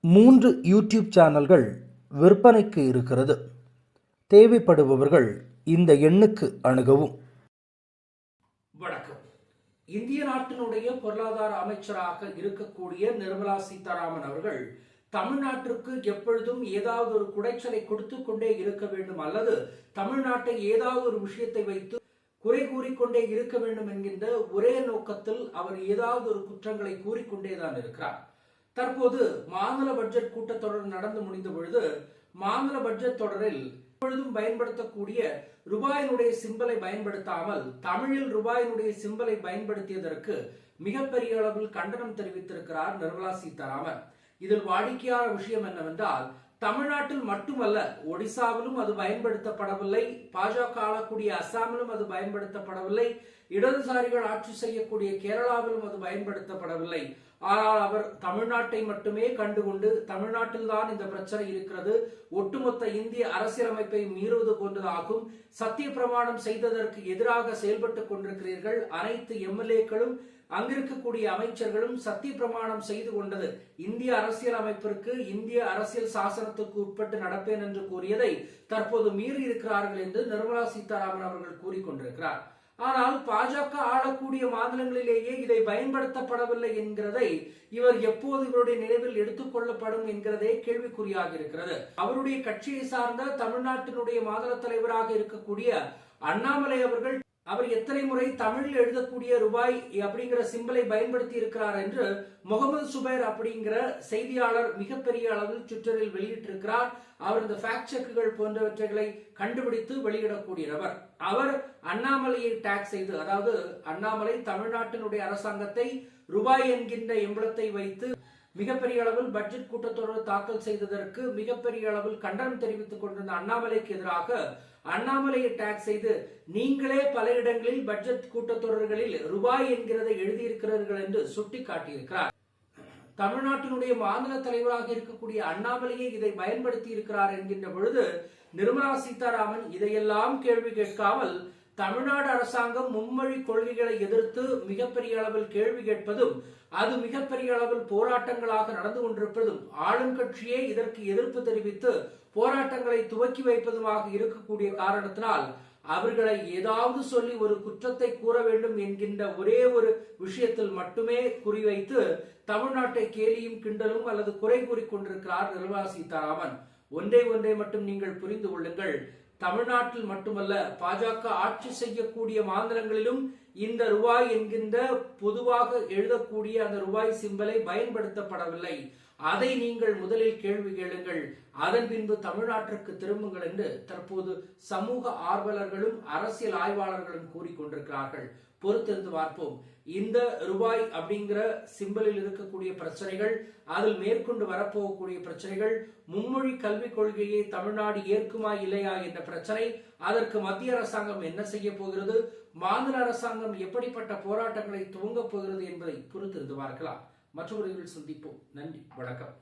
3 YouTube சேனல்கள் விற்பனைக்கு இருக்கிறது. தேவைப்படுபவர்கள் இந்த எண்ணுக்கு அணுகவும். வணக்கம். இந்திய நாட்டினுடைய பொருளாதார அமைச்சராக இருக்கக்கூடிய நிர்மலா சீதாராமன் அவர்கள் தமிழ்நாட்டிற்கு எப்பொழுதும் ஏதாவது ஒரு குடைச்சலை கொடுத்து கொண்டே இருக்க வேண்டும், அல்லது தமிழ்நாட்டை ஏதாவது ஒரு விஷயத்தை வைத்து குறை கூறிக்கொண்டே இருக்க வேண்டும் என்கின்ற ஒரே நோக்கத்தில் அவர் ஏதாவது ஒரு குற்றங்களை கூறிக்கொண்டேதான் இருக்கிறார். தற்போது மாநில பட்ஜெட் கூட்டத்தொடர் நடந்து முடிந்த பொழுது மாநில பட்ஜெட் தொடரில் எப்பொழுதும் பயன்படுத்தக்கூடிய ரூபாயினுடைய சிம்பலை பயன்படுத்தாமல் தமிழில் ரூபாயினுடைய சிம்பலை பயன்படுத்தியதற்கு மிகப்பெரிய அளவில் கண்டனம் தெரிவித்திருக்கிறார் நிர்மலா சீதாராமன். இதில் வாடிக்கையான விஷயம் என்னவென்றால், தமிழ்நாட்டில் மட்டுமல்ல, ஒடிசாவிலும் அது பயன்படுத்தப்படவில்லை, பாஜக ஆளக்கூடிய அசாமிலும் அது பயன்படுத்தப்படவில்லை, இடதுசாரிகள் ஆட்சி செய்யக்கூடிய கேரளாவிலும் அது பயன்படுத்தப்படவில்லை. ஆனால் அவர் தமிழ்நாட்டை மட்டுமே கண்டுகொண்டு தமிழ்நாட்டில் தான் இந்த பிரச்சனை இருக்கிறது, ஒட்டுமொத்த இந்திய அரசியலமைப்பை மீறுவது போன்றதாகும், சத்திய பிரமாணம் செய்ததற்கு எதிராக செயல்பட்டுக் கொண்டிருக்கிறீர்கள், அனைத்து எம்எல்ஏக்களும் அங்கிருக்கக்கூடிய அமைச்சர்களும் சத்திய பிரமாணம் செய்து கொண்டது இந்திய அரசியல் அமைப்பிற்கு, இந்திய அரசியல் சாசனத்துக்கு உட்பட்டு நடப்பேன் என்று கூறியதை தற்போது மீறி இருக்கிறார்கள் என்று நிர்மலா சீதாராமன் அவர்கள் கூறிக்கொண்டிருக்கிறார். ஆனால் பாஜக ஆளக்கூடிய மாநிலங்களிலேயே இதை பயன்படுத்தப்படவில்லை என்கிறதை இவர் எப்போது இவருடைய நினைவில் எடுத்துக் கொள்ளப்படும் என்கிறதே கேள்விக்குறியாக இருக்கிறது. அவருடைய கட்சியை சார்ந்த தமிழ்நாட்டினுடைய மாநில தலைவராக இருக்கக்கூடிய அண்ணாமலை அவர்கள் அவர் எத்தனை முறை தமிழில் எழுதக்கூடிய ரூபாய் அப்படிங்கிற சிம்பலை பயன்படுத்தி இருக்கிறார் என்று முகமது சுபைர் அப்படிங்கிற செய்தியாளர் மிகப்பெரிய அளவில் ட்விட்டரில் வெளியிட்டிருக்கிறார். அவர் இந்த ஃபேக்ட் செக்குகள் போன்றவற்றை கண்டுபிடித்து வெளியிடக்கூடியவர். அவர் அண்ணாமலையை டாக் செய்து, அதாவது அண்ணாமலை தமிழ்நாட்டினுடைய அரசாங்கத்தை ரூபாய் என்கின்ற எம்பளத்தை வைத்து மிகப்பெரிய அளவில் பட்ஜெட் கூட்டத்தொடர் தாக்கல் செய்ததற்கு மிகப்பெரிய அளவில் கண்டனம் தெரிவித்துக் கொண்டிருந்த அண்ணாமலைக்கு எதிராக அண்ணாமலையை டாக் செய்து, நீங்களே பல இடங்களில் பட்ஜெட் கூட்டத்தொடர்களில் ரூபாய் என்கிறதை எழுதியிருக்கிறீர்கள் என்று சுட்டிக்காட்டியிருக்கிறார். தமிழ்நாட்டினுடைய மாநில தலைவராக இருக்கக்கூடிய அண்ணாமலையை இதை பயன்படுத்தி இருக்கிறார் என்கின்ற பொழுது நிர்மலா சீதாராமன் இதையெல்லாம் கேள்வி கேட்காமல் தமிழ்நாடு அரசாங்கம் மும்மொழி கொள்கைகளை எதிர்த்து மிகப்பெரிய அளவில் கேள்வி கேட்பதும், அது மிகப்பெரிய அளவில் போராட்டங்களாக நடந்து கொண்டிருப்பதும், ஆளுங்கட்சியே இதற்கு எதிர்ப்பு தெரிவித்து போராட்டங்களை துவக்கி வைப்பதுமாக இருக்கக்கூடிய காரணத்தினால் அவர்களை ஏதாவது சொல்லி ஒரு குற்றத்தை கூற வேண்டும் என்கின்ற ஒரே ஒரு விஷயத்தில் மட்டுமே குறிவைத்து தமிழ்நாட்டை கேலியும் கிண்டலும் அல்லது குறை கூறிக்கொண்டிருக்கிறார் நிர்மலா சீதாராமன். ஒன்றை மட்டும் நீங்கள் புரிந்து கொள்ளுங்கள், தமிழ்நாட்டில் மட்டுமல்ல, பாஜக ஆட்சி செய்யக்கூடிய மாநிலங்களிலும் இந்த ரூபாய் என்கின்ற பொதுவாக எழுதக்கூடிய அந்த ரூபாய் சிம்பலை பயன்படுத்தப்படவில்லை. அதை நீங்கள் முதலில் கேள்வி கேளுங்கள், அதன் பின்பு தமிழ்நாட்டிற்கு திரும்புங்கள் என்று தற்போது சமூக ஆர்வலர்களும் அரசியல் ஆய்வாளர்களும் கூறிக்கொண்டிருக்கிறார்கள். பொறுத்திருந்து பார்ப்போம். இந்த ரூபாய் அப்படிங்கிற சிம்பலில் இருக்கக்கூடிய பிரச்சனைகள், அதில் மேற்கொண்டு வரப்போகக்கூடிய பிரச்சனைகள், மும்மொழி கல்விக் கொள்கையை தமிழ்நாடு ஏற்குமா இல்லையா என்ற பிரச்சனை, அதற்கு மத்திய அரசாங்கம் என்ன செய்ய போகிறது, மாநில அரசாங்கம் எப்படிப்பட்ட போராட்டங்களை துவங்கப் போகிறது என்பதை பொறுத்திருந்து பார்க்கலாம். மற்றவர்கள் சந்திப்போம். நன்றி, வணக்கம்.